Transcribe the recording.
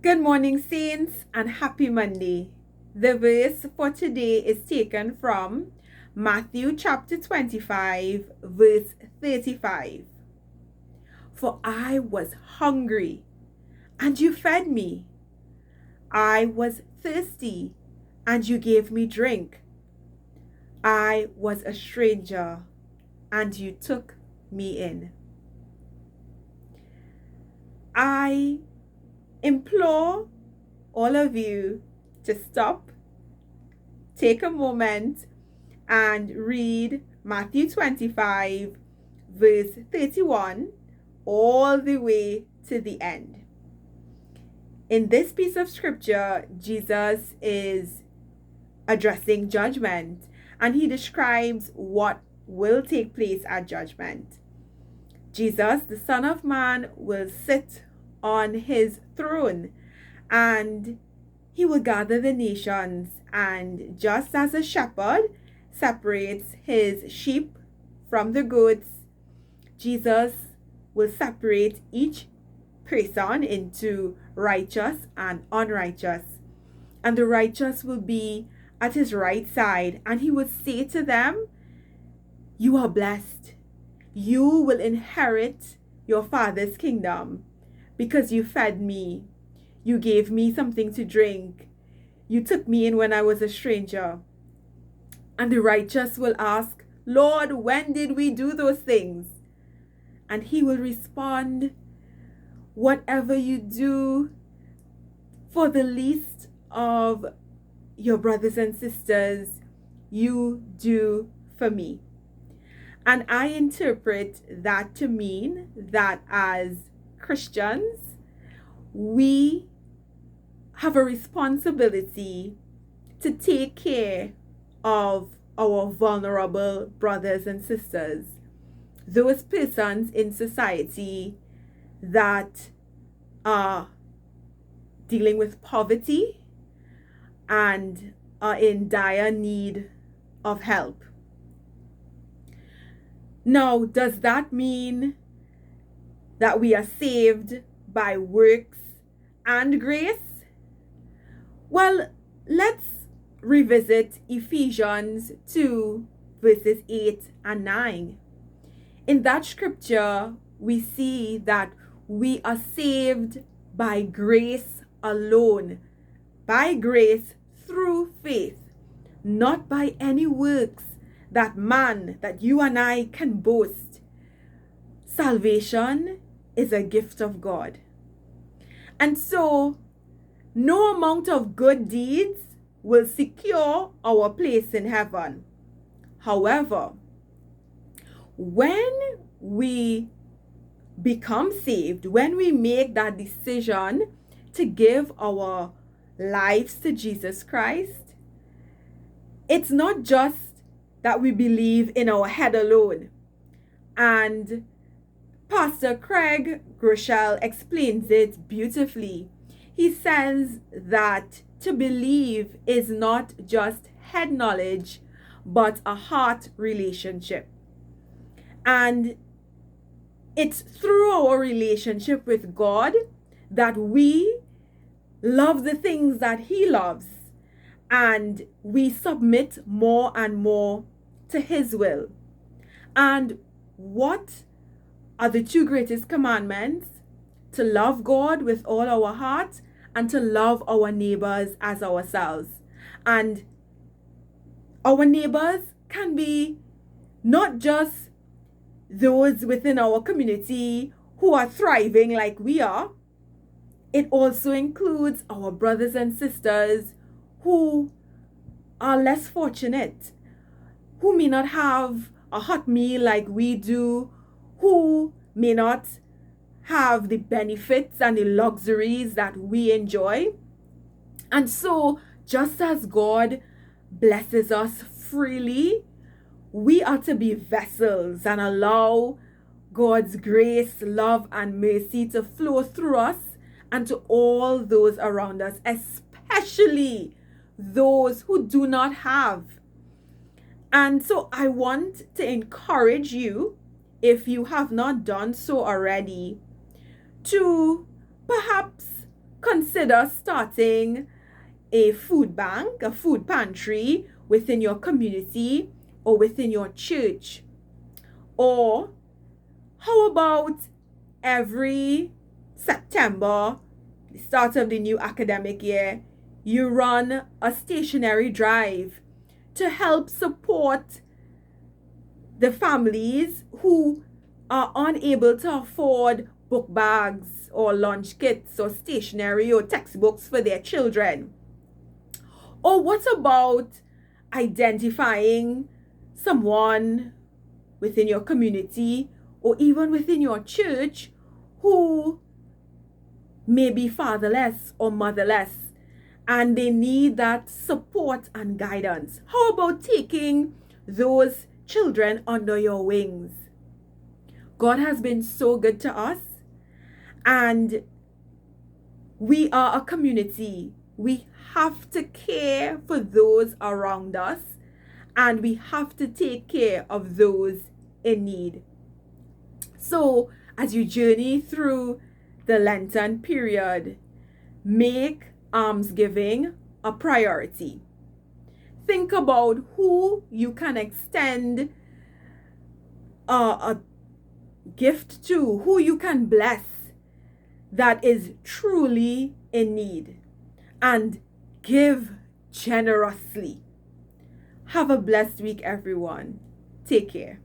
Good morning, saints, and happy Monday. The verse for today is taken from Matthew chapter 25, verse 35. For I was hungry, and you fed me. I was thirsty, and you gave me drink. I was a stranger, and you took me in. I implore all of you to stop, take a moment, and read Matthew 25, verse 31, all the way to the end. In this piece of scripture, Jesus is addressing judgment, and he describes what will take place at judgment. Jesus, the Son of Man, will sit on his throne, and he will gather the nations, and just as a shepherd separates his sheep from the goats, Jesus will separate each person into righteous and unrighteous. And the righteous will be at his right side, and he will say to them, "You are blessed. You will inherit your Father's kingdom because you fed me. You gave me something to drink. You took me in when I was a stranger." And the righteous will ask, "Lord, when did we do those things?" And he will respond, "Whatever you do for the least of your brothers and sisters, you do for me." And I interpret that to mean that as Christians, we have a responsibility to take care of our vulnerable brothers and sisters, those persons in society that are dealing with poverty and are in dire need of help. Now, does that mean that we are saved by works and grace? Well, let's revisit Ephesians 2, verses 8 and 9. In that scripture, we see that we are saved by grace alone, by grace through faith, not by any works that you and I can boast. Salvation is a gift of God. And so, no amount of good deeds will secure our place in heaven. However, when we become saved, when we make that decision to give our lives to Jesus Christ, it's not just that we believe in our head alone. And Pastor Craig Groeschel explains it beautifully. He says that to believe is not just head knowledge, but a heart relationship. And it's through our relationship with God that we love the things that He loves, and we submit more and more to His will. And what are the two greatest commandments? To love God with all our heart and to love our neighbors as ourselves. And our neighbors can be not just those within our community who are thriving like we are. It also includes our brothers and sisters who are less fortunate, who may not have a hot meal like we do, who may not have the benefits and the luxuries that we enjoy. And so, just as God blesses us freely, we are to be vessels and allow God's grace, love, and mercy to flow through us and to all those around us, especially those who do not have. And so I want to encourage you, if you have not done so already, to perhaps consider starting a food bank, a food pantry within your community or within your church. Or how about every September, the start of the new academic year, you run a stationery drive to help support the families who are unable to afford book bags or lunch kits or stationery or textbooks for their children? Or what about identifying someone within your community or even within your church who may be fatherless or motherless and they need that support and guidance? How about taking those children under your wings? God has been so good to us, and we are a community. We have to care for those around us, and we have to take care of those in need. So, as you journey through the Lenten period, make almsgiving a priority. Think about who you can extend a gift to, who you can bless that is truly in need, and give generously. Have a blessed week, everyone. Take care.